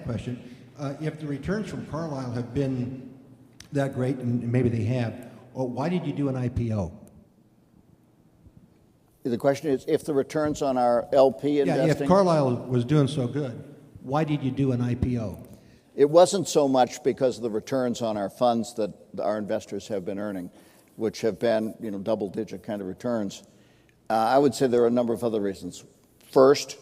question. If the returns from Carlyle have been that great, and maybe they have, well, why did you do an IPO? The question is, if the returns on our LP investing... Yeah, if Carlyle was doing so good, why did you do an IPO? It wasn't so much because of the returns on our funds that our investors have been earning, which have been, double-digit kind of returns. I would say there are a number of other reasons. First,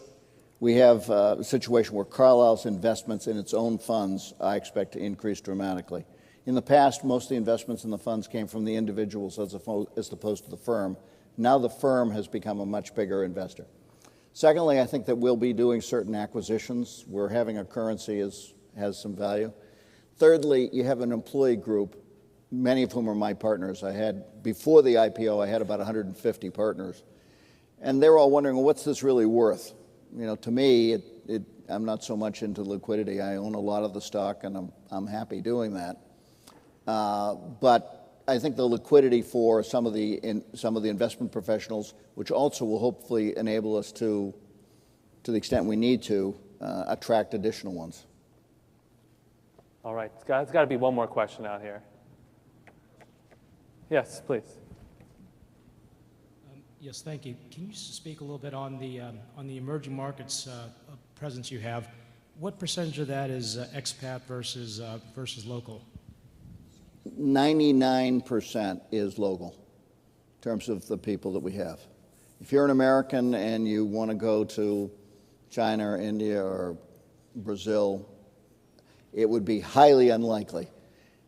we have a situation where Carlyle's investments in its own funds, I expect to increase dramatically. In the past, most of the investments in the funds came from the individuals as opposed to the firm. Now the firm has become a much bigger investor. Secondly, I think that we'll be doing certain acquisitions where having a currency has some value. Thirdly, you have an employee group, many of whom are my partners. Before the IPO, I had about 150 partners. And they're all wondering, well, what's this really worth? To me, I'm not so much into liquidity. I own a lot of the stock, and I'm happy doing that. But I think the liquidity for some of the investment professionals, which also will hopefully enable us to the extent we need to, attract additional ones. All right, it's got to be one more question out here. Yes, please. Yes, thank you. Can you speak a little bit on the emerging markets presence you have? What percentage of that is expat versus local? 99% is local in terms of the people that we have. If you're an American and you want to go to China or India or Brazil, it would be highly unlikely.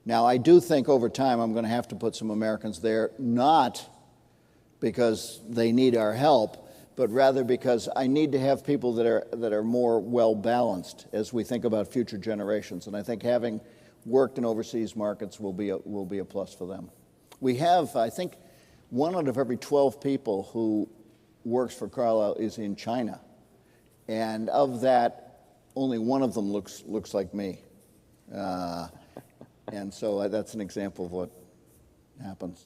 Now, I do think over time I'm going to have to put some Americans there, not because they need our help, but rather because I need to have people that are more well-balanced as we think about future generations. And I think having worked in overseas markets will be a plus for them. We have, I think, 1 out of every 12 people who works for Carlyle is in China. And of that, only 1 of them looks like me. And so that's an example of what happens.